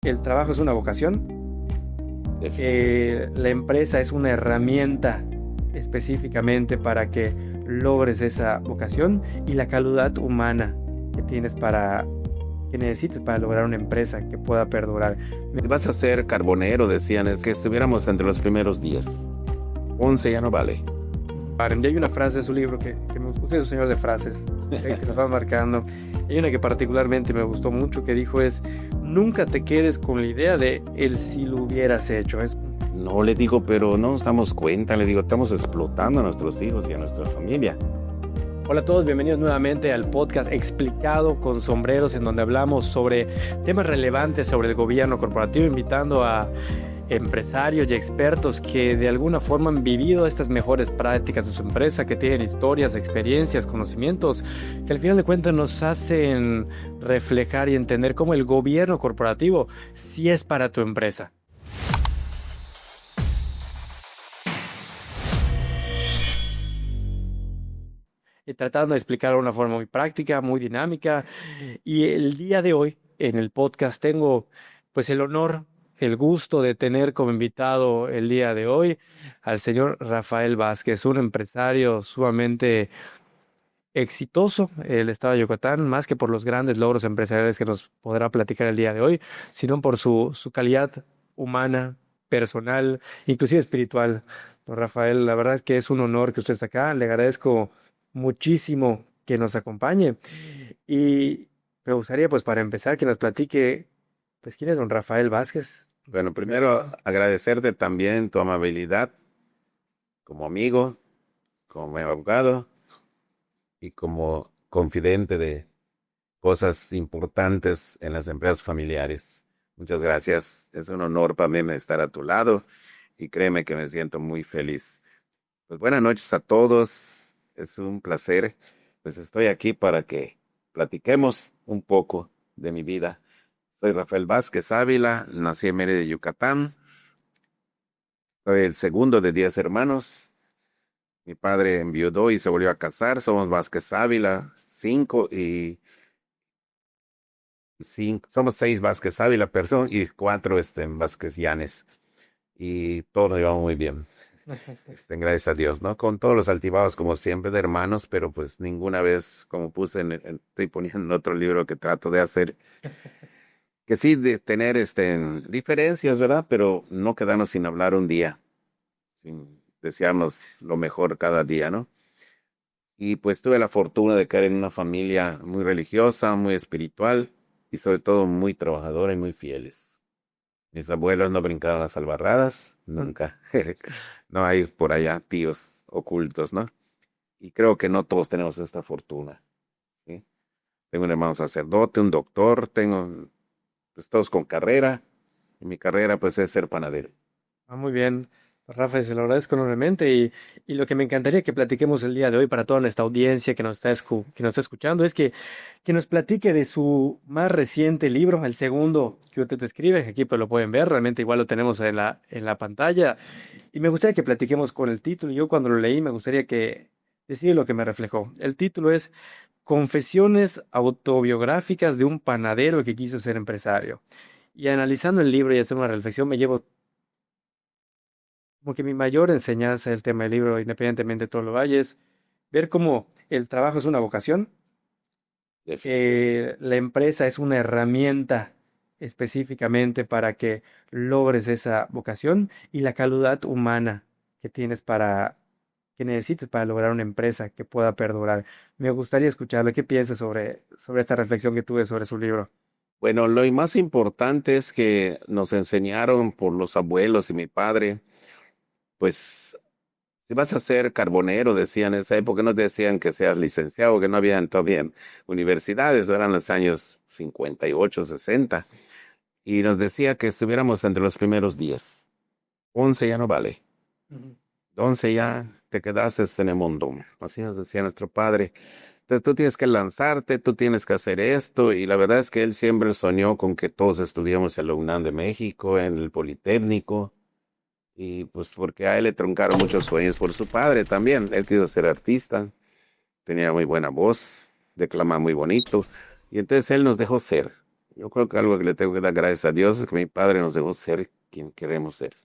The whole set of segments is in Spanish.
el trabajo es una vocación, la empresa es una herramienta específicamente para que logres esa vocación, y la calidad humana que necesites para lograr una empresa que pueda perdurar. Vas a ser carbonero, decían, es que estuviéramos entre los primeros 10. 11 ya no vale. Y hay una frase de su libro que me gustó. Usted es un señor de frases que nos va marcando. Hay una que particularmente me gustó mucho, que dijo nunca te quedes con la idea de el si lo hubieras hecho. No, le digo, pero no nos damos cuenta, le digo, estamos explotando a nuestros hijos y a nuestra familia. Hola a todos, bienvenidos nuevamente al podcast Explicado con Sombreros, en donde hablamos sobre temas relevantes sobre el gobierno corporativo, invitando a empresarios y expertos que de alguna forma han vivido estas mejores prácticas de su empresa, que tienen historias, experiencias, conocimientos, que al final de cuentas nos hacen reflejar y entender cómo el gobierno corporativo sí es para tu empresa. Y tratando de explicarlo de una forma muy práctica, muy dinámica. Y el día de hoy, en el podcast, tengo pues el honor, el gusto de tener como invitado el día de hoy al señor Rafael Vázquez, un empresario sumamente exitoso en el estado de Yucatán, más que por los grandes logros empresariales que nos podrá platicar el día de hoy, sino por su calidad humana, personal, inclusive espiritual. Don Rafael, la verdad que es un honor que usted esté acá. Le agradezco muchísimo que nos acompañe, y me gustaría, pues, para empezar, que nos platique, pues, quién es don Rafael Vázquez. Bueno, primero agradecerte también tu amabilidad como amigo, como abogado y como confidente de cosas importantes en las empresas familiares. Muchas gracias. Es un honor para mí estar a tu lado y créeme que me siento muy feliz. Pues buenas noches a todos. Es un placer. Pues estoy aquí para que platiquemos un poco de mi vida. Soy Rafael Vázquez Ávila, nací en Mérida, Yucatán. Soy el segundo de 10 hermanos. Mi padre enviudó y se volvió a casar. Somos Vázquez Ávila, somos 6 Vázquez Ávila, perdón, y 4 Vázquez Llanes. Y todo nos llevamos muy bien. Gracias a Dios, ¿no? Con todos los altibajos, como siempre, de hermanos, pero pues ninguna vez, como puse estoy poniendo en otro libro que trato de hacer, que sí, de tener diferencias, ¿verdad? Pero no quedarnos sin hablar un día, sin desearnos lo mejor cada día, ¿no? Y pues tuve la fortuna de caer en una familia muy religiosa, muy espiritual y sobre todo muy trabajadora y muy fieles. Mis abuelos no brincaban las albarradas, nunca. No hay por allá tíos ocultos, ¿no? Y creo que no todos tenemos esta fortuna, ¿sí? Tengo un hermano sacerdote, un doctor, tengo pues todos con carrera, y mi carrera pues es ser panadero. Muy bien, Rafa, se lo agradezco enormemente, y lo que me encantaría que platiquemos el día de hoy para toda nuestra audiencia que nos está escuchando es que nos platique de su más reciente libro, el segundo que usted escribe, que aquí pues lo pueden ver, realmente igual lo tenemos en la pantalla, y me gustaría que platiquemos con el título. Yo cuando lo leí me gustaría que decir lo que me reflejó. El título es Confesiones autobiográficas de un panadero que quiso ser empresario. Y analizando el libro y hacer una reflexión, me llevo como que mi mayor enseñanza del tema del libro, independientemente de todo lo vaya, es ver cómo el trabajo es una vocación, la empresa es una herramienta específicamente para que logres esa vocación, y la calidad humana que necesites para lograr una empresa que pueda perdurar. Me gustaría escucharlo. ¿Qué piensas sobre esta reflexión que tuve sobre su libro? Bueno, lo más importante es que nos enseñaron por los abuelos y mi padre, pues si vas a ser carbonero, decían en esa época, no decían que seas licenciado, que no habían todavía universidades, eran los años 58, 60, y nos decía que estuviéramos entre los primeros 10. 11 ya no vale. Ujú. 11 ya te quedases en el mundo. Así nos decía nuestro padre. Entonces tú tienes que lanzarte, tú tienes que hacer esto, y la verdad es que él siempre soñó con que todos estudiamos en la UNAM de México, en el Politécnico, y pues porque a él le truncaron muchos sueños por su padre también. Él quiso ser artista, tenía muy buena voz, declama muy bonito, y entonces él nos dejó ser. yo creo que algo que le tengo que dar gracias a Dios es que mi padre nos dejó ser quien queremos ser.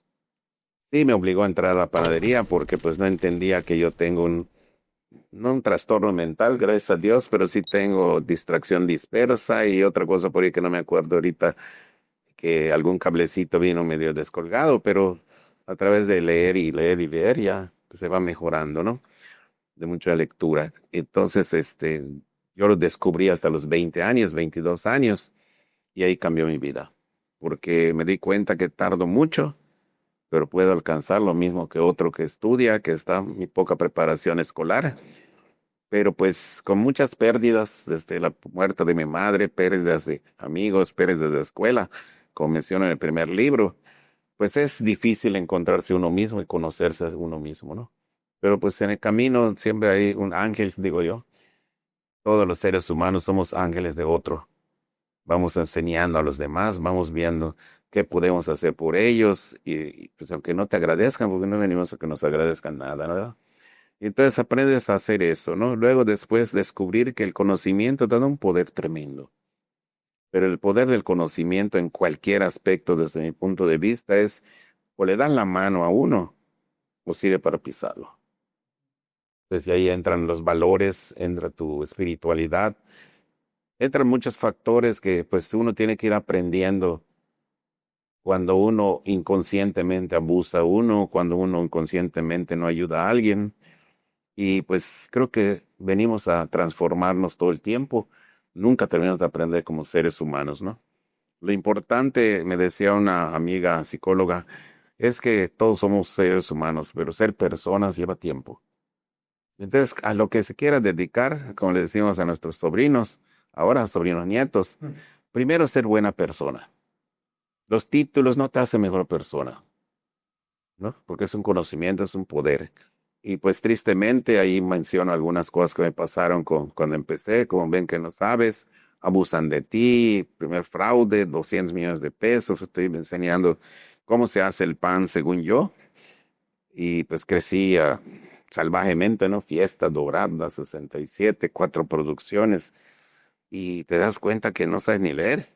Sí, me obligó a entrar a la panadería porque pues no entendía que yo tengo no un trastorno mental, gracias a Dios, pero sí tengo distracción dispersa y otra cosa por ahí que no me acuerdo ahorita, que algún cablecito vino medio descolgado, pero a través de leer y leer y leer ya se va mejorando, ¿no? De mucha lectura. Entonces, yo lo descubrí hasta los 20 años, 22 años, y ahí cambió mi vida, porque me di cuenta que tardo mucho, pero puedo alcanzar lo mismo que otro que estudia, que está en mi poca preparación escolar, pero pues con muchas pérdidas, desde la muerte de mi madre, pérdidas de amigos, pérdidas de escuela, como menciono en el primer libro, pues es difícil encontrarse uno mismo y conocerse a uno mismo, ¿no? Pero pues en el camino siempre hay un ángel, digo yo. Todos los seres humanos somos ángeles de otro. Vamos enseñando a los demás, vamos viendo qué podemos hacer por ellos pues aunque no te agradezcan, porque no venimos a que nos agradezcan nada, ¿no? Y entonces aprendes a hacer eso, ¿no? Luego después descubrir que el conocimiento te da un poder tremendo. Pero el poder del conocimiento en cualquier aspecto, desde mi punto de vista, es o le dan la mano a uno o sirve para pisarlo. Desde ahí entran los valores, entra tu espiritualidad, entran muchos factores que pues uno tiene que ir aprendiendo cuando uno inconscientemente abusa a uno, cuando uno inconscientemente no ayuda a alguien. Y pues creo que venimos a transformarnos todo el tiempo. Nunca terminamos de aprender como seres humanos, ¿no? Lo importante, me decía una amiga psicóloga, es que todos somos seres humanos, pero ser personas lleva tiempo. Entonces, a lo que se quiera dedicar, como le decimos a nuestros sobrinos, ahora sobrinos nietos, primero ser buena persona. Los títulos no te hacen mejor persona, ¿no? Porque es un conocimiento, es un poder. Y pues tristemente ahí menciono algunas cosas que me pasaron cuando empecé, como ven que no sabes, abusan de ti, primer fraude, 200 millones de pesos, estoy enseñando cómo se hace el pan según yo. Y pues crecí salvajemente, ¿no? Fiesta Dorada, 67, 4 producciones, y te das cuenta que no sabes ni leer.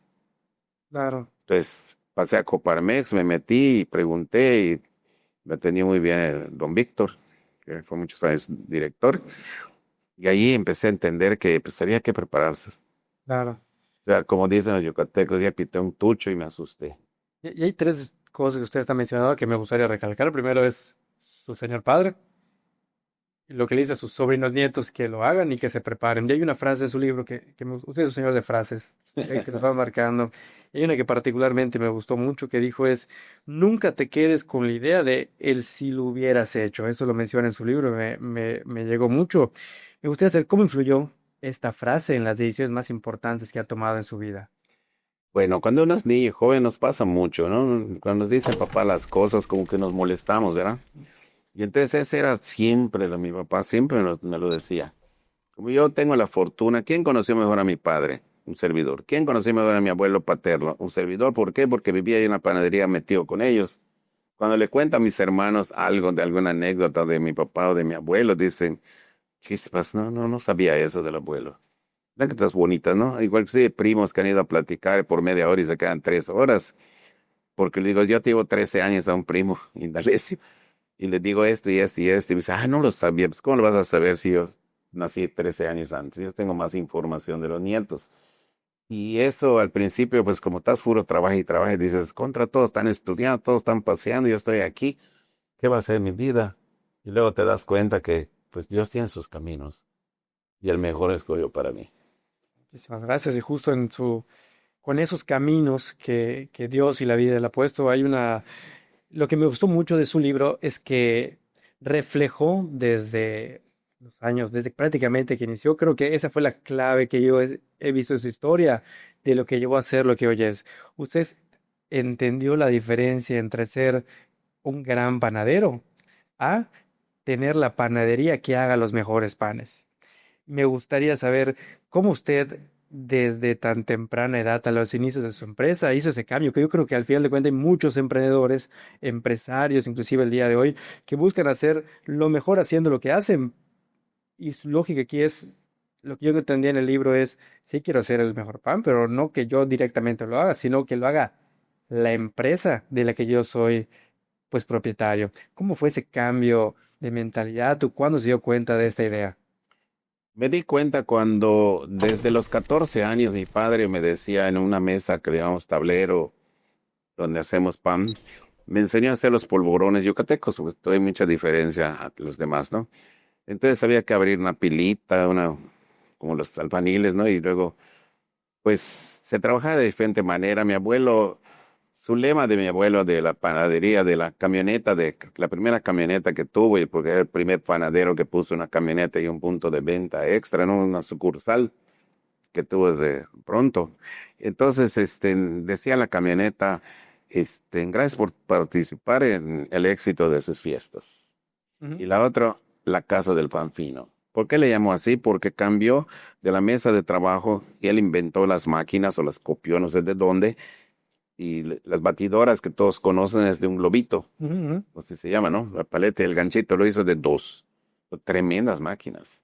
Claro. Entonces pasé a Coparmex, me metí y pregunté y me atendió muy bien el don Víctor, que fue muchos años director, y ahí empecé a entender que pues había que prepararse. Claro. O sea, como dicen los yucatecos, ya pité un tucho y me asusté. Y hay tres cosas que usted está mencionando que me gustaría recalcar. Primero es su señor padre, y lo que le dice a sus sobrinos nietos que lo hagan y que se preparen. Y hay una frase de su libro usted es un señor de frases, que nos va marcando. Y hay una que particularmente me gustó mucho que dijo es, nunca te quedes con la idea de el si lo hubieras hecho. Eso lo menciona en su libro, me llegó mucho. Me gustaría saber cómo influyó esta frase en las decisiones más importantes que ha tomado en su vida. Bueno, cuando uno es niño y joven nos pasa mucho, ¿no? Cuando nos dice papá las cosas, como que nos molestamos, ¿verdad? Y entonces ese era siempre mi papá, siempre me lo decía. Como yo tengo la fortuna, ¿quién conoció mejor a mi padre? Un servidor. ¿Quién conoció mejor a mi abuelo paterno? Un servidor. ¿Por qué? Porque vivía ahí en la panadería metido con ellos. Cuando le cuento a mis hermanos algo de alguna anécdota de mi papá o de mi abuelo, dicen, ¿qué se pasa? No sabía eso del abuelo. Anécdotas bonitas, ¿no? Igual que sí, primos que han ido a platicar por media hora y se quedan 3 horas. Porque le digo, yo te llevo 13 años a un primo indalecio. Y le digo esto y esto y esto. Y me dice, no lo sabía. Pues, ¿cómo lo vas a saber si yo nací 13 años antes? Yo tengo más información de los nietos. Y eso al principio, pues como estás puro trabajo y trabajo, y dices, contra todos están estudiando, todos están paseando, yo estoy aquí. ¿Qué va a ser mi vida? Y luego te das cuenta que, pues Dios tiene sus caminos. Y el mejor escogió para mí. Muchísimas gracias. Y justo con esos caminos que Dios y la vida le ha puesto, lo que me gustó mucho de su libro es que reflejó desde los años, desde prácticamente que inició, creo que esa fue la clave que yo he visto en su historia de lo que llevó a ser lo que hoy es. Usted entendió la diferencia entre ser un gran panadero a tener la panadería que haga los mejores panes. Me gustaría saber cómo usted, desde tan temprana edad, a los inicios de su empresa, hizo ese cambio, que yo creo que al final de cuentas hay muchos emprendedores, empresarios, inclusive el día de hoy, que buscan hacer lo mejor haciendo lo que hacen. Y su lógica aquí es lo que yo no entendía en el libro es, sí quiero hacer el mejor pan, pero no que yo directamente lo haga, sino que lo haga la empresa de la que yo soy, pues, propietario. ¿Cómo fue ese cambio de mentalidad? ¿Tú cuándo se dio cuenta de esta idea? Me di cuenta cuando desde los 14 años mi padre me decía en una mesa que le llamamos tablero, donde hacemos pan, me enseñó a hacer los polvorones yucatecos, pues hay mucha diferencia a los demás, ¿no? Entonces había que abrir una pilita, como los albañiles, ¿no? Y luego, pues se trabajaba de diferente manera. Mi abuelo, su lema de mi abuelo de la panadería, de la camioneta, de la primera camioneta que tuvo, y porque era el primer panadero que puso una camioneta y un punto de venta extra, ¿no? Una sucursal que tuvo desde pronto. Entonces, decía la camioneta, gracias por participar en el éxito de sus fiestas. Ujú, Y la otra, la casa del pan fino. ¿Por qué le llamó así? Porque cambió de la mesa de trabajo y él inventó las máquinas o las copió, no sé de dónde, y las batidoras que todos conocen es de un globito, ujú, ujú. así se llama, ¿no? La paleta y el ganchito lo hizo de dos. Tremendas máquinas.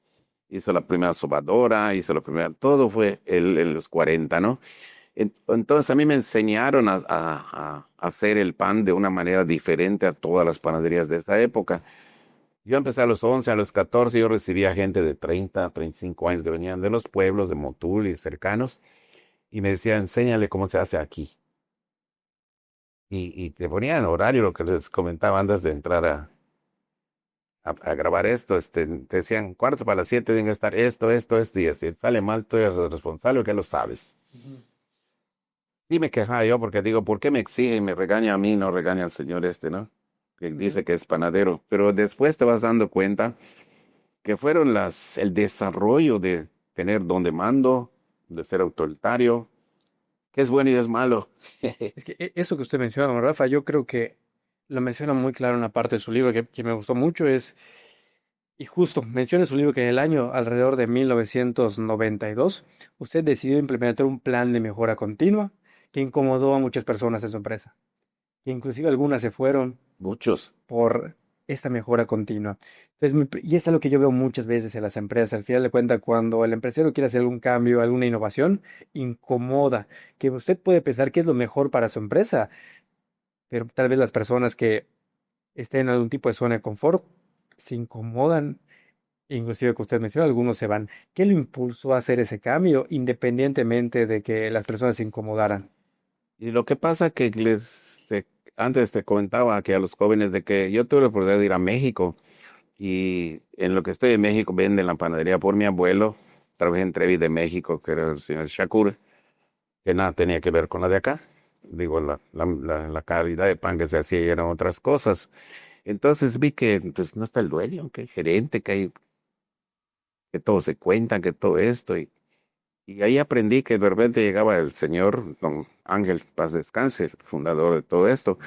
Hizo la primera sobadora, hizo la primera, todo fue en los 40, ¿no? Entonces a mí me enseñaron a hacer el pan de una manera diferente a todas las panaderías de esa época. Yo empecé a los 11, a los 14, yo recibía gente de 30, 35 años que venían de los pueblos de Motul y cercanos y me decían, enséñale cómo se hace aquí. Y te ponían horario, lo que les comentaba antes de entrar a grabar esto. Te decían, cuarto para las 7 tienen que estar esto y así. Sale mal, tú eres el responsable, que lo sabes. Ujú. Y me quejaba yo porque digo, ¿por qué me exige y me regaña a mí, no regaña al señor ¿no? Que Ujú. dice que es panadero. Pero después te vas dando cuenta que fueron el desarrollo de tener don de mando, de ser autoritario, que es bueno y es malo. Es que eso que usted menciona, don Rafa, yo creo que lo menciona muy claro en una parte de su libro que me gustó mucho, es, y justo menciona en su libro que en el año alrededor de 1992, usted decidió implementar un plan de mejora continua que incomodó a muchas personas en su empresa, que inclusive algunas se fueron Muchos. por esta mejora continua. Entonces, y es algo que yo veo muchas veces en las empresas. Al final de cuentas, cuando el empresario quiere hacer algún cambio, alguna innovación, incomoda, que usted puede pensar que es lo mejor para su empresa, pero tal vez las personas que estén en algún tipo de zona de confort se incomodan, inclusive que usted mencionó, algunos se van. ¿Qué lo impulsó a hacer ese cambio, independientemente de que las personas se incomodaran? Y lo que pasa que antes te comentaba que a los jóvenes de que yo tuve la oportunidad de ir a México y en lo que estoy en México venden la panadería por mi abuelo. Trabajé en Trevi de México, que era el señor Shakur, que nada tenía que ver con la de acá. Digo, la calidad de pan que se hacía y eran otras cosas. Entonces vi que pues no está el dueño, que hay gerente, que todo se cuenta, que todo esto. Y ahí aprendí que de repente llegaba el señor don Ángel Paz Descanse, el fundador de todo esto,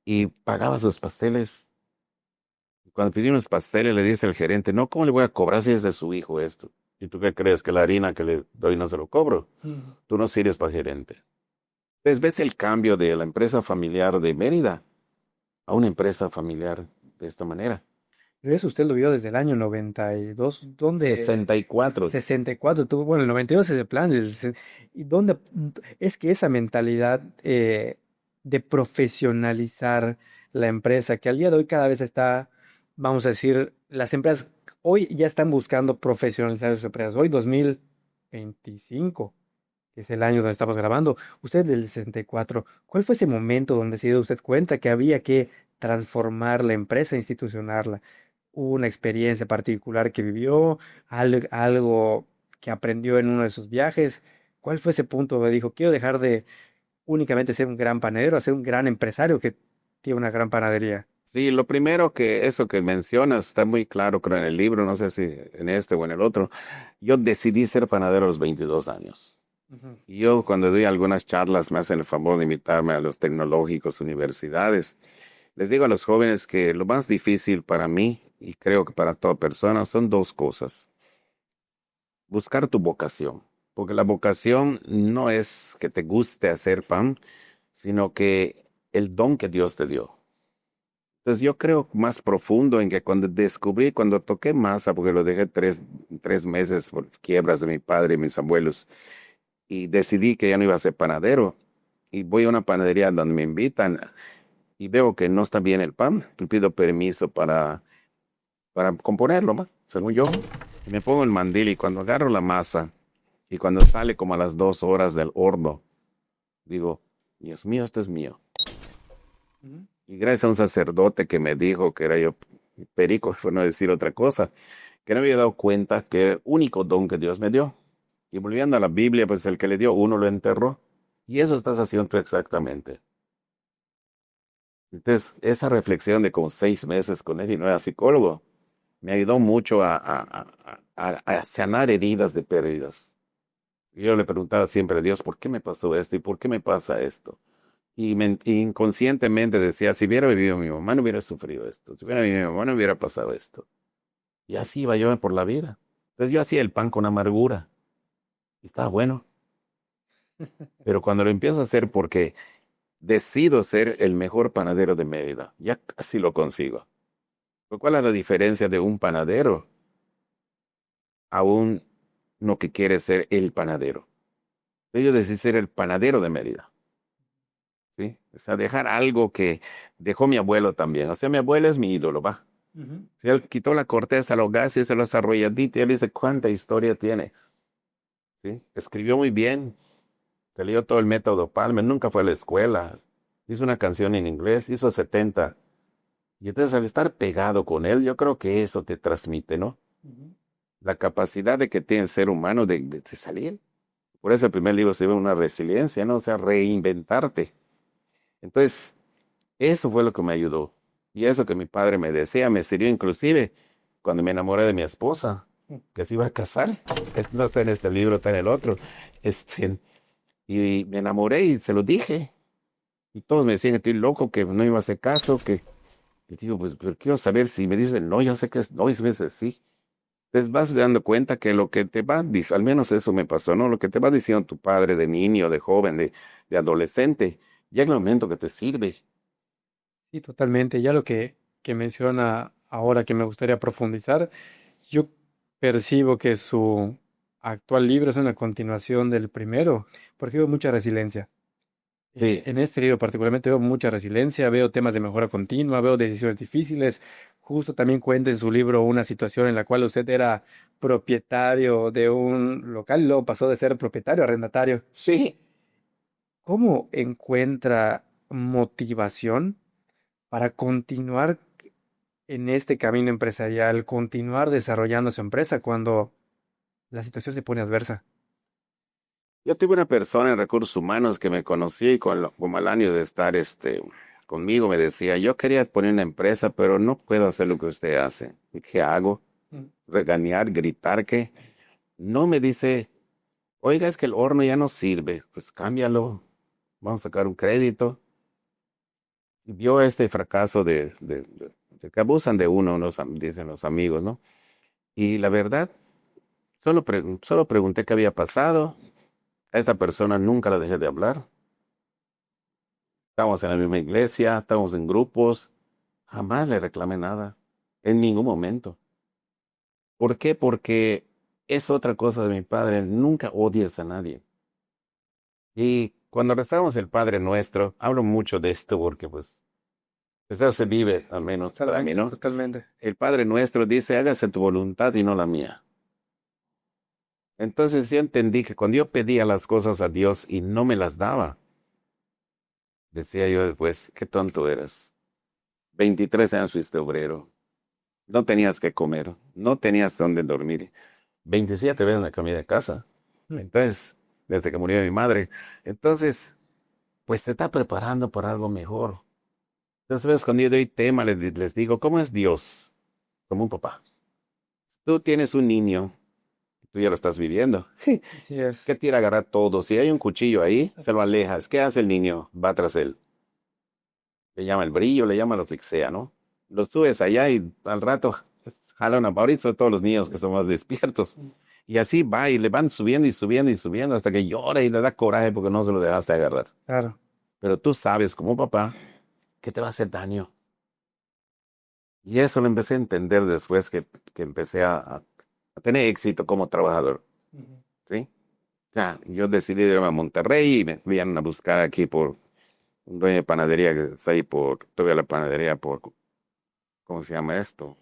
y pagaba sus pasteles. Cuando pidió unos pasteles le dice el gerente, no, ¿cómo le voy a cobrar si es de su hijo esto? ¿Y tú qué crees? ¿Que la harina que le doy no se lo cobro? Ujú. Tú no sirves para gerente. Entonces ves el cambio de la empresa familiar de Mérida a una empresa familiar de esta manera. Pero eso usted lo vio desde el año 92, ¿dónde? 64. 64 tuvo, bueno, el 92 es el plan, y dónde es que esa mentalidad de profesionalizar la empresa, que al día de hoy cada vez está, vamos a decir, las empresas hoy ya están buscando profesionalizar sus empresas. Hoy 2025, que es el año donde estamos grabando, usted del 64, ¿cuál fue ese momento donde se dio usted cuenta que había que transformar la empresa, institucionarla? ¿Hubo una experiencia particular que vivió, algo que aprendió en uno de sus viajes? ¿Cuál fue ese punto donde dijo, quiero dejar de únicamente ser un gran panadero, a ser un gran empresario que tiene una gran panadería? Sí, lo primero que eso que mencionas está muy claro, creo, en el libro, no sé si en este o en el otro. Yo decidí ser panadero a los 22 años. Ujú. Y yo cuando doy algunas charlas me hacen el favor de invitarme a los tecnológicos, universidades. Les digo a los jóvenes que lo más difícil para mí, y creo que para toda persona, son dos cosas. Buscar tu vocación, porque la vocación no es que te guste hacer pan, sino que el don que Dios te dio. Entonces yo creo más profundo en que cuando toqué masa, porque lo dejé 3 meses por quiebras de mi padre y mis abuelos, y decidí que ya no iba a ser panadero, y voy a una panadería donde me invitan y veo que no está bien el pan, y pido permiso para componerlo, más, según yo. Ujú, Y me pongo el mandil y cuando agarro la masa y cuando sale como a las 2 horas del horno, digo, Dios mío, esto es mío. ujú. Y gracias a un sacerdote que me dijo que era yo perico, por no decir otra cosa, que no me había dado cuenta que era el único don que Dios me dio. Y volviendo a la Biblia, pues el que le dio uno lo enterró. Y eso estás haciendo tú exactamente. Entonces, esa reflexión de como 6 meses con él y no era psicólogo, me ayudó mucho a sanar heridas de pérdidas. Yo le preguntaba siempre a Dios, ¿por qué me pasó esto y por qué me pasa esto? Y inconscientemente decía, si hubiera vivido mi mamá no hubiera sufrido esto, si hubiera vivido mi mamá no hubiera pasado esto. Y así iba yo por la vida. Entonces yo hacía el pan con amargura y estaba bueno, pero cuando lo empiezo a hacer porque decido ser el mejor panadero de Mérida, ya casi lo consigo. Pero ¿cuál es la diferencia de un panadero a uno que quiere ser el panadero? Yo decidí ser el panadero de Mérida. ¿Sí? O sea, dejar algo que dejó mi abuelo también. O sea, mi abuelo es mi ídolo, va. Ujú. Si él quitó la corteza, los gases, se los arrolladito, y él dice cuánta historia tiene. ¿Sí? Escribió muy bien, se leyó todo el método Palmer, nunca fue a la escuela. Hizo una canción en inglés, hizo 70. Y entonces al estar pegado con él, yo creo que eso te transmite, ¿no? Ujú. La capacidad de que tiene el ser humano de salir. Por eso el primer libro se ve una resiliencia, ¿no? O sea, reinventarte. Entonces, eso fue lo que me ayudó. Y eso que mi padre me decía, me sirvió inclusive cuando me enamoré de mi esposa, que se iba a casar. No está en este libro, está en el otro. Este, y me enamoré y se lo dije. Y todos me decían que estoy loco, que no iba a hacer caso, que... Y digo, pues, pero quiero saber si me dicen no, yo sé que es no, y si me dicen sí. Entonces vas dando cuenta que lo que te va, al menos eso me pasó, ¿no? Lo que te va diciendo tu padre de niño, de joven, de adolescente, llega el momento que te sirve. Sí, totalmente. Ya lo que menciona ahora que me gustaría profundizar, yo percibo que su actual libro es una continuación del primero, porque veo mucha resiliencia. Sí. En este libro particularmente veo mucha resiliencia, veo temas de mejora continua, veo decisiones difíciles. Justo también cuenta en su libro una situación en la cual usted era propietario de un local y luego pasó de ser propietario a arrendatario. Sí, ¿Cómo encuentra motivación para continuar en este camino empresarial, continuar desarrollando su empresa cuando la situación se pone adversa? yo tuve una persona en recursos humanos que me conocí y como al año de estar conmigo me decía, yo quería poner una empresa, pero no puedo hacer lo que usted hace. ¿Y qué hago? Mm. Regañar, gritar, ¿qué? No me dice, oiga, es que el horno ya no sirve, pues cámbialo, vamos a sacar un crédito. Y vio este fracaso de que abusan de uno, dicen los amigos, ¿no? Y la verdad, solo pregunté qué había pasado. A esta persona nunca la dejé de hablar. Estábamos en la misma iglesia, estábamos en grupos. Jamás le reclamé nada. En ningún momento. ¿Por qué? Porque es otra cosa de mi padre. Nunca odies a nadie. Y cuando rezamos el Padre Nuestro, hablo mucho de esto porque pues eso se vive, al menos para mí, Totalmente, ¿no? totalmente. El Padre Nuestro dice, hágase tu voluntad y no la mía. Entonces yo entendí que cuando yo pedía las cosas a Dios y no me las daba, decía yo después, qué tonto eras. 23 años fuiste obrero. No tenías que comer, no tenías dónde dormir. 27 veces me cambié de casa. Mm. Entonces, desde que murió mi madre. Entonces, pues te está preparando para algo mejor. Entonces, ves, cuando yo doy tema, les digo, ¿cómo es Dios? Como un papá. Tú tienes un niño, tú ya lo estás viviendo. Así es. ¿Qué tira a agarrar todo? Si hay un cuchillo ahí, se lo alejas. ¿Qué hace el niño? Va tras él. Le llama el brillo, le llama lo que sea, ¿no? Lo subes allá y al rato jala una ahorita son todos los niños que son más despiertos. Y así va y le van subiendo y subiendo y subiendo hasta que llora y le da coraje porque no se lo dejaste agarrar. Claro. Pero tú sabes como papá que te va a hacer daño. Y eso lo empecé a entender después que empecé a tener éxito como trabajador, Ujú. ¿sí? Ya, yo decidí irme a Monterrey y me vinieron a buscar aquí por un dueño de panadería que está ahí por, todavía la panadería por, ¿cómo se llama esto?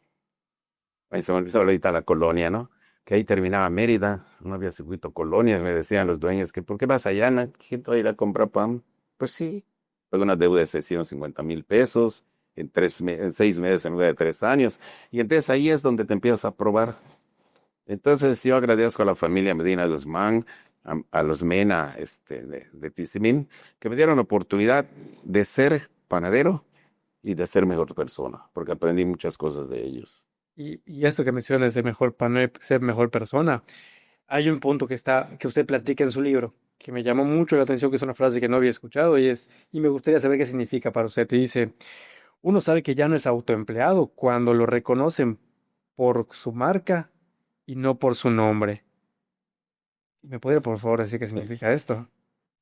Ahí se me olvidó ahorita la colonia, ¿no? Que ahí terminaba Mérida, no había circuito colonias, me decían los dueños que ¿por qué vas allá? ¿No? ¿Quién te va a ir a comprar pan? Pues sí, pagué una deuda de 650,000 pesos en 6 meses en lugar de 3 años. Y entonces ahí es donde te empiezas a probar. Entonces yo agradezco a la familia Medina Guzmán, a los Mena de Tizimín, que me dieron la oportunidad de ser panadero y de ser mejor persona, porque aprendí muchas cosas de ellos. Y esto que mencionas de mejor panel, ser mejor persona, hay un punto que usted platica en su libro, que me llamó mucho la atención, que es una frase que no había escuchado y me gustaría saber qué significa para usted. Y dice, uno sabe que ya no es autoempleado cuando lo reconocen por su marca y no por su nombre. ¿Me podría, por favor, decir qué significa esto?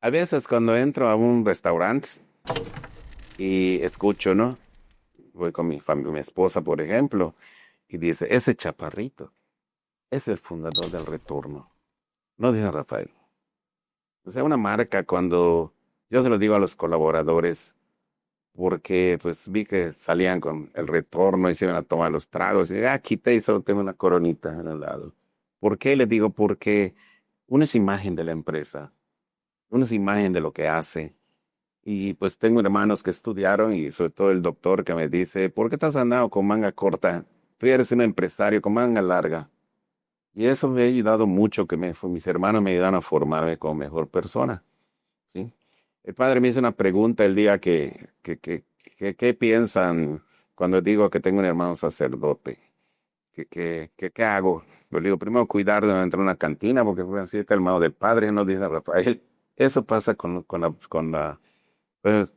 A veces cuando entro a un restaurante y escucho, ¿no? Voy con mi familia, mi esposa, por ejemplo, y dice, ese chaparrito es el fundador del Retorno. No dice Rafael. O sea, una marca cuando yo se lo digo a los colaboradores, porque pues vi que salían con el Retorno y se iban a tomar los tragos, y quité y solo tengo una coronita en el lado. ¿Por qué? Les digo, porque una es imagen de la empresa, una es imagen de lo que hace. Y pues tengo hermanos que estudiaron y sobre todo el doctor que me dice, ¿por qué estás andando con manga corta? Tú eres un empresario con manga larga. Y eso me ha ayudado mucho, mis hermanos me ayudaron a formarme como mejor persona, ¿sí? El padre me hizo una pregunta el día ¿qué piensan cuando digo que tengo un hermano sacerdote? ¿Qué hago? Pues le digo, primero cuidar de no entrar a una cantina, porque pues, así está el hermano del padre, no dice Rafael. Eso pasa pues,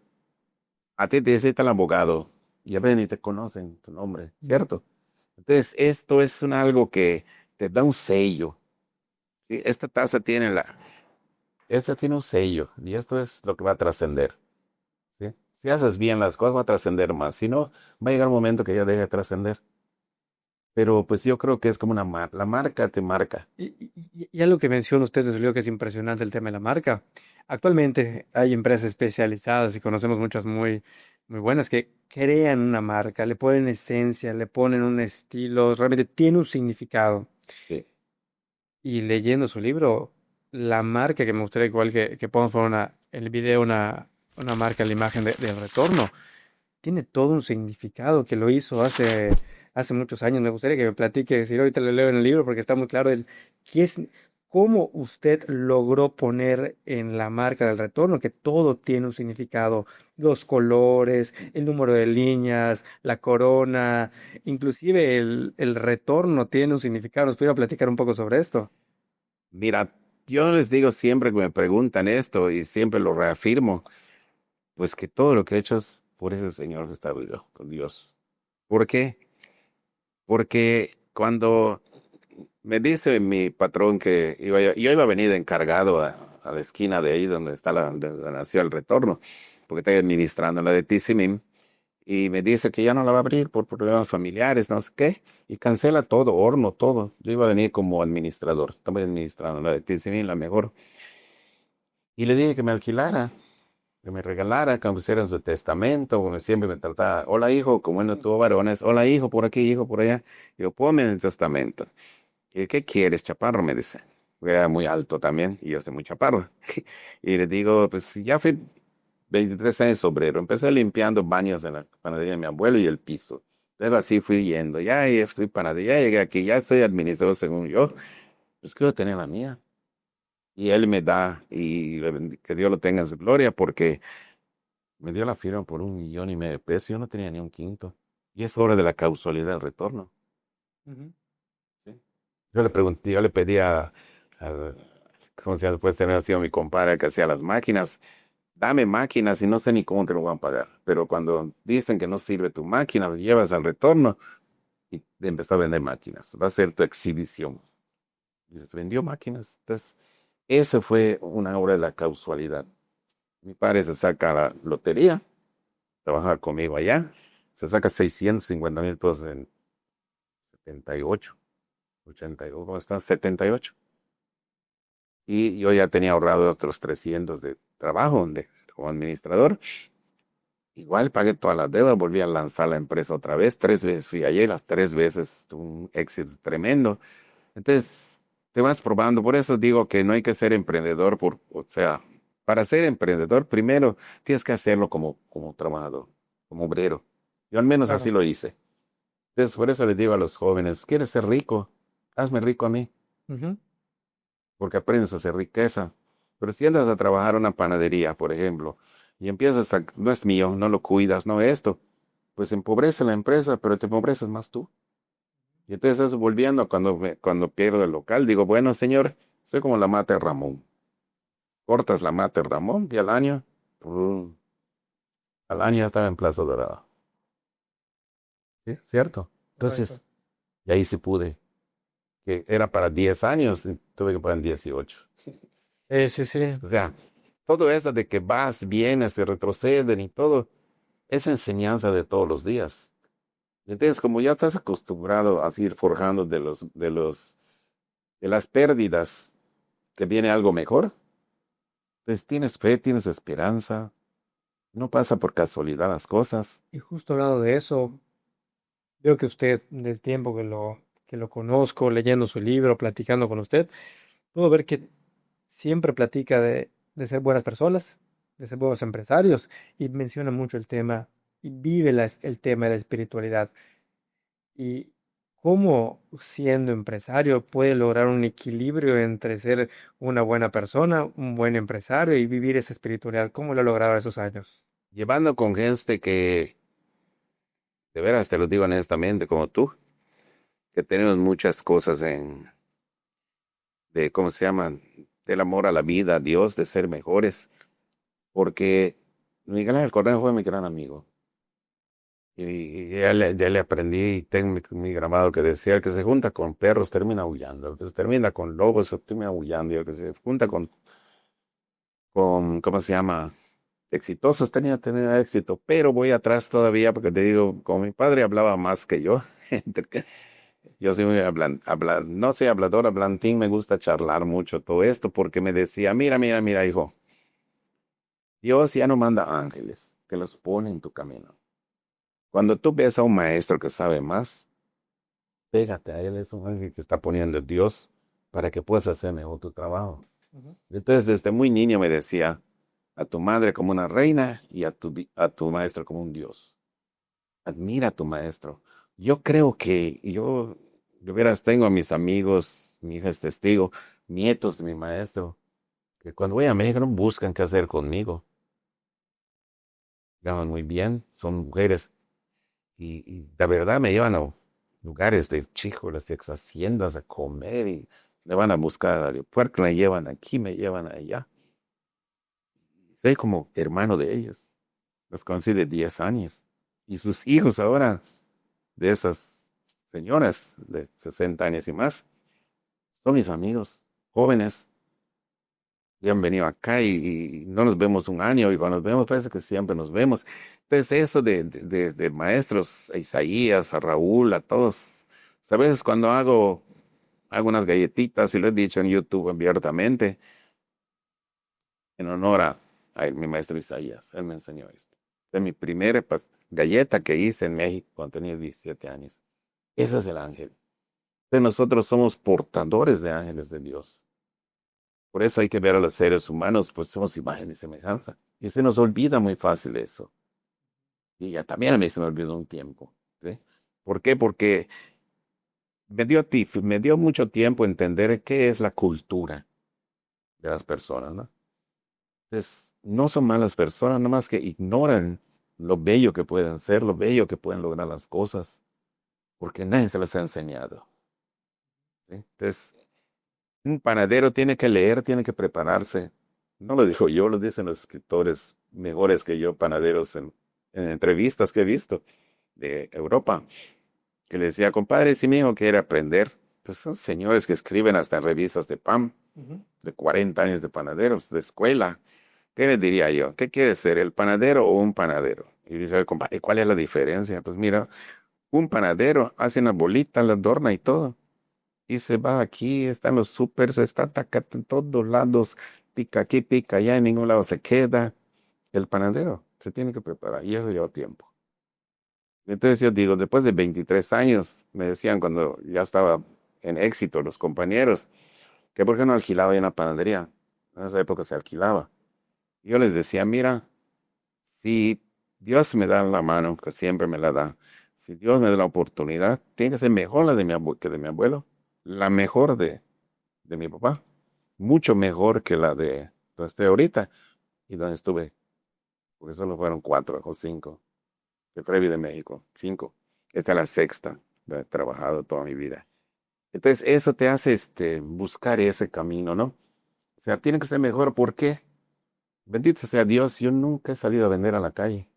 a ti te necesita el abogado y a veces ni te conocen tu nombre, ¿cierto? Entonces, esto es algo que te da un sello. ¿Sí? Esta tiene un sello y esto es lo que va a trascender. ¿Sí? Si haces bien las cosas, va a trascender más. Si no, va a llegar un momento que ya deje de trascender. Pero pues yo creo que es como la marca te marca. Y algo que menciona usted desde luego que es impresionante el tema de la marca. Actualmente hay empresas especializadas y conocemos muchas muy buenas que crean una marca, le ponen esencia, le ponen un estilo, realmente tiene un significado. Sí. Y leyendo su libro, la marca que me gustaría igual que podamos poner en el video una marca, la imagen del retorno, tiene todo un significado que lo hizo hace muchos años. Me gustaría que me platique, si ahorita lo leo en el libro, porque está muy claro qué es, cómo usted logró poner en la marca del retorno, que todo tiene un significado, los colores, el número de líneas, la corona, inclusive el retorno tiene un significado. ¿Nos pudiera platicar un poco sobre esto? Mira, yo les digo siempre que me preguntan esto y siempre lo reafirmo, pues que todo lo que he hecho es por ese Señor que está vivo, con Dios. ¿Por qué? Porque cuando me dice mi patrón que yo iba a venir de encargado a la esquina de ahí donde está donde nació el retorno, porque estoy administrando la de Tizimín, y me dice que ya no la va a abrir por problemas familiares, no sé qué, y cancela todo, horno, todo. Yo iba a venir como administrador, estaba administrando la de Tizimín, la mejor, y le dije que me alquilara, que me regalara, que me pusiera en su testamento, como siempre me trataba, hola hijo, como él no tuvo varones, hola hijo, por aquí, hijo, por allá, y yo, ponme en el testamento. ¿Y qué quieres, chaparro? Me dice. Era muy alto también y yo soy muy chaparro. Y le digo, pues ya fui 23 años obrero. Empecé limpiando baños de la panadería de mi abuelo y el piso. Luego así fui yendo. Ya estoy panadería, ya llegué aquí, ya soy administrador según yo. Pues quiero tener la mía. Y él me da, y que Dios lo tenga en su gloria, porque me dio la firma por 1,5 millones de pesos. Yo no tenía ni un quinto. Y es hora de la causalidad del retorno. Ujú. ¿Sí? Yo le pregunté, yo le pedí al, ¿cómo se llama? Después de tener sido mi compadre que hacía las máquinas, dame máquinas y no sé ni cómo te lo van a pagar. Pero cuando dicen que no sirve tu máquina, lo llevas al retorno y empezó a vender máquinas. Va a ser tu exhibición. Y se vendió máquinas. Entonces, eso fue una obra de la causalidad. Mi padre se saca la lotería, trabaja conmigo allá. se saca 650,000 pesos en 78, 82, ¿cómo está? 78. Y yo ya tenía ahorrado otros 300 de trabajo como administrador. Igual pagué todas las deudas, volví a lanzar la empresa otra vez. 3 veces fui ayer, las 3 veces tuve un éxito tremendo. Entonces, te vas probando. Por eso digo que no hay que ser emprendedor, o sea, para ser emprendedor, primero tienes que hacerlo como trabajador, como obrero. Yo al menos así Claro. lo hice. Entonces, por eso les digo a los jóvenes, ¿quieres ser rico? Hazme rico a mí, Ujú. porque aprendes a hacer riqueza. Pero si andas a trabajar en una panadería, por ejemplo, y empiezas no es mío, no lo cuidas, no esto, pues empobrece la empresa, pero te empobreces más tú. Y entonces eso volviendo a cuando pierdo el local, digo, bueno, señor, soy como la mata de Ramón. Cortas la mata de Ramón y ¡pum! Al año ya estaba en Plaza Dorada. ¿Sí? ¿Cierto? Correcto. Entonces, y ahí sí pude, que era para 10 años y tuve que pagar 18. Sí, sí. O sea, todo eso de que vas, vienes, se retroceden y todo, es enseñanza de todos los días. Y entonces, como ya estás acostumbrado a ir forjando de las pérdidas, que viene algo mejor, pues tienes fe, tienes esperanza, no pasa por casualidad las cosas. Y justo hablando de eso, veo que usted, del tiempo que lo conozco, leyendo su libro, platicando con usted, puedo ver que siempre platica de ser buenas personas, de ser buenos empresarios, y menciona mucho el tema, y vive el tema de la espiritualidad. Y cómo, siendo empresario, puede lograr un equilibrio entre ser una buena persona, un buen empresario y vivir esa espiritualidad. ¿Cómo lo ha logrado esos años? Llevando con gente que, de veras te lo digo honestamente, como tú, que tenemos muchas cosas ¿cómo se llaman? Del amor a la vida, a Dios, de ser mejores, porque Miguel Ángel Correa fue mi gran amigo. Y ya le aprendí, y tengo mi grabado que decía, el que se junta con perros termina aullando, el que se termina con lobos termina aullando, y el que se junta ¿cómo se llama? Exitosos tenía éxito, pero voy atrás todavía porque te digo, como mi padre hablaba más que yo, yo soy muy no soy hablador, hablantín, me gusta charlar mucho todo esto porque me decía, mira, mira, mira, hijo, Dios ya no manda ángeles, que los pone en tu camino. Cuando tú ves a un maestro que sabe más, pégate a él, es un ángel que está poniendo Dios para que puedas hacer mejor tu trabajo. Ujú. Entonces, desde muy niño me decía, a tu madre como una reina y a tu maestro como un Dios. Admira a tu maestro. Yo creo que yo verás, tengo a mis amigos, mi hija es testigo, nietos de mi maestro, que cuando voy a México no buscan qué hacer conmigo. Ganan muy bien, son mujeres y la verdad me llevan a lugares de chícolas, de ex haciendas a comer y me van a buscar al aeropuerto, me llevan aquí, me llevan allá. Soy como hermano de ellos. Los conocí de 10 años. Y sus hijos ahora, de esas señoras de 60 años y más, son mis amigos, jóvenes, y han venido acá y no nos vemos un año y cuando nos vemos parece que siempre nos vemos. Entonces eso de maestros, a Isaías, a Raúl, a todos, a veces cuando hago unas galletitas y lo he dicho en YouTube abiertamente, en honor a mi maestro Isaías, él me enseñó esto. De mi primera galleta que hice en México cuando tenía 17 años. Ese es el ángel. Entonces nosotros somos portadores de ángeles de Dios. Por eso hay que ver a los seres humanos, pues somos imagen y semejanza. Y se nos olvida muy fácil eso. Y ya también a mí se me olvidó un tiempo. ¿Sí? ¿Por qué? Porque me dio mucho tiempo entender qué es la cultura de las personas, ¿no? Entonces, no son malas personas, nomás que ignoran lo bello que pueden ser, lo bello que pueden lograr las cosas, porque nadie se las ha enseñado. ¿Sí? Entonces, un panadero tiene que leer, tiene que prepararse. No lo digo yo, lo dicen los escritores mejores que yo, panaderos en entrevistas que he visto de Europa, que le decía, compadre, si mi hijo quiere aprender, pues son señores que escriben hasta en revistas de PAM, Ujú. de 40 años de panaderos, de escuela. ¿Qué le diría yo? ¿Qué quiere ser, el panadero o un panadero? Y dice, "Oye, compadre, ¿cuál es la diferencia? Pues mira, un panadero hace una bolita, la adorna y todo. Y se va aquí, están los supers, está tacata en todos lados, pica aquí, pica allá, en ningún lado se queda. El panadero se tiene que preparar y eso lleva tiempo. Entonces yo digo, después de 23 años, me decían cuando ya estaba en éxito los compañeros, que por qué no alquilaba ya una panadería. En esa época se alquilaba. Yo les decía, mira, si Dios me da la mano, que siempre me la da, si Dios me da la oportunidad, tiene que ser mejor la de que de mi abuelo, la mejor de mi papá, mucho mejor que la de donde estoy ahorita y donde estuve, porque solo fueron 4 o 5, de Frevi de México, 5. Esta es la sexta, he trabajado toda mi vida. Entonces, eso te hace buscar ese camino, ¿no? O sea, tiene que ser mejor. ¿Por qué? Bendito sea Dios, yo nunca he salido a vender a la calle.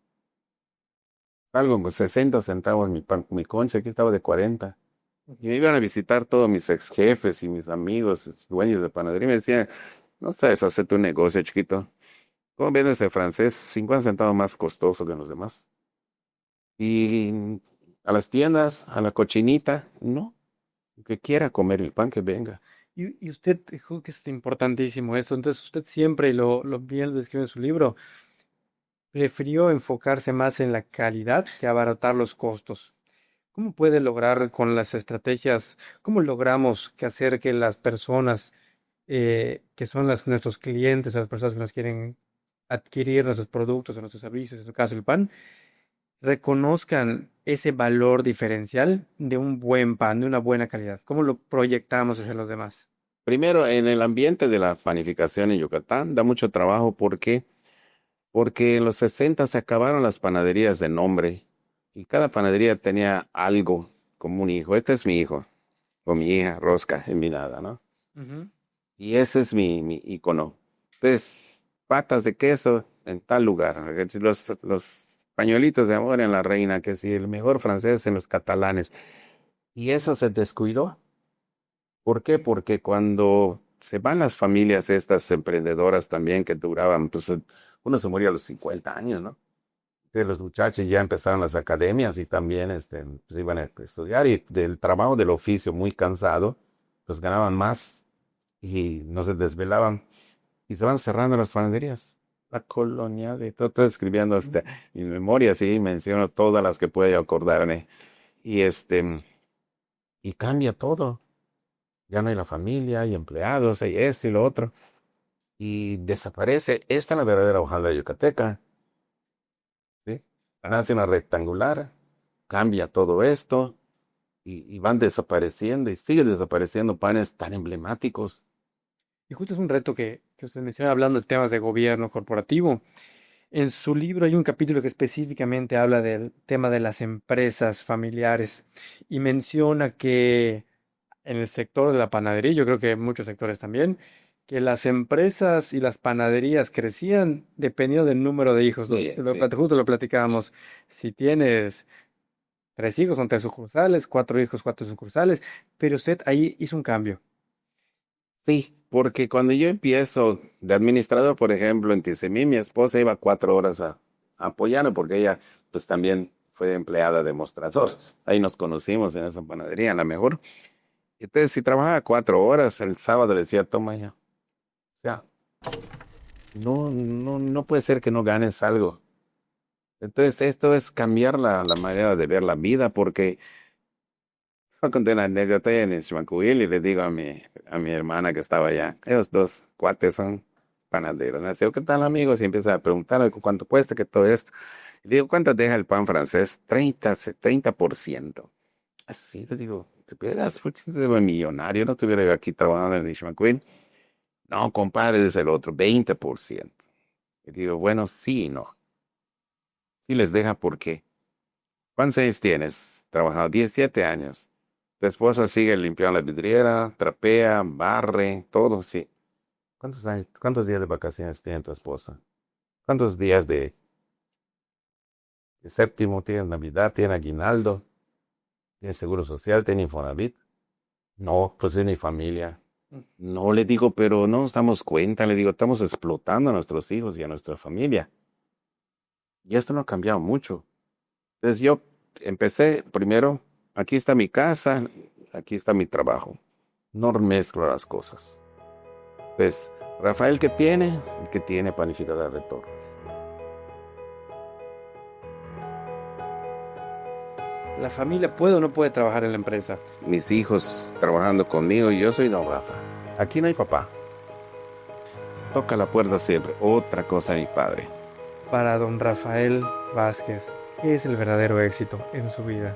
Algo con 60 centavos mi pan, mi concha, aquí estaba de 40. Y me iban a visitar todos mis ex jefes y mis amigos, dueños de panadería, y me decían, no sabes hacer tu negocio, chiquito. ¿Cómo vendes el francés 50 centavos más costoso que los demás? Y a las tiendas, a la cochinita, no, que quiera comer el pan que venga. Y usted, creo que es importantísimo esto. Entonces, usted siempre, y lo bien lo describe en su libro, prefirió enfocarse más en la calidad que abaratar los costos. ¿Cómo puede lograr con las estrategias, cómo logramos que hacer que las personas que son nuestros clientes, las personas que nos quieren adquirir nuestros productos o nuestros servicios, en su caso el pan, reconozcan ese valor diferencial de un buen pan, de una buena calidad? ¿Cómo lo proyectamos hacia los demás? Primero, en el ambiente de la panificación en Yucatán da mucho trabajo porque en los 60 se acabaron las panaderías de nombre y cada panadería tenía algo como un hijo. Este es mi hijo o mi hija, Rosca, en mi nada, ¿no? Ujú. Y ese es mi icono. Entonces, patas de queso en tal lugar. Los pañuelitos de amor en la reina, que si el mejor francés en los catalanes. Y eso se descuidó. ¿Por qué? Porque cuando se van las familias estas emprendedoras también que duraban, pues uno se moría a los 50 años, ¿no? Entonces los muchachos ya empezaron las academias y también pues, iban a estudiar y del trabajo del oficio muy cansado, pues ganaban más y no se desvelaban y se van cerrando las panaderías. La colonia de todo, estoy escribiendo mi memoria, sí, menciono todas las que puedo acordarme. Y y cambia todo. Ya no hay la familia, hay empleados, hay esto y lo otro. Y desaparece. Esta es la verdadera hojalata yucateca, ¿sí? Nace una rectangular, cambia todo esto y van desapareciendo y siguen desapareciendo panes tan emblemáticos. Y justo es un reto que usted menciona hablando de temas de gobierno corporativo. En su libro hay un capítulo que específicamente habla del tema de las empresas familiares y menciona que en el sector de la panadería, yo creo que en muchos sectores también, que las empresas y las panaderías crecían dependiendo del número de hijos. Sí, sí. Justo lo platicábamos. Si tienes 3 hijos, son 3 sucursales, 4 hijos, 4 sucursales, pero usted ahí hizo un cambio. Sí, porque cuando yo empiezo de administrador, por ejemplo, en Tizimí, mi esposa iba 4 horas a apoyarme porque ella pues también fue empleada de mostrador. Ahí nos conocimos en esa panadería, a la mejor. Entonces, si trabajaba 4 horas, el sábado le decía, toma ya. O sea, no puede ser que no ganes algo. Entonces, esto es cambiar la manera de ver la vida, porque yo conté una anécdota en Chimancuil y le digo a mi hermana que estaba allá, ellos dos cuates son panaderos. Me dice, ¿qué tal amigos? Y empieza a preguntar cuánto cuesta, que todo esto. Y le digo, ¿cuánto deja el pan francés? 30%. Así le digo, ¿te pegas? Porque si soy millonario, no estuviera yo aquí trabajando en Chimancuil. No, compadre, es el otro, 20%. Y digo, bueno, sí y no. Sí les deja, ¿por qué? ¿Cuántos años tienes? Trabajado 17 años. Tu esposa sigue limpiando la vidriera, trapea, barre, todo, sí. ¿Cuántos años, cuántos días de vacaciones tiene tu esposa? ¿Cuántos días de séptimo tiene Navidad, tiene aguinaldo, tiene seguro social, tiene Infonavit? No, pues es mi familia. No, le digo, pero no nos damos cuenta, le digo, estamos explotando a nuestros hijos y a nuestra familia. Y esto no ha cambiado mucho. Entonces yo empecé primero, aquí está mi casa, aquí está mi trabajo. No mezclo las cosas. Pues Rafael, el que tiene panificadora de retorno. ¿La familia puede o no puede trabajar en la empresa? Mis hijos trabajando conmigo y yo soy don Rafa. Aquí no hay papá. Toca la puerta siempre. Otra cosa, mi padre. Para don Rafael Vázquez, ¿qué es el verdadero éxito en su vida?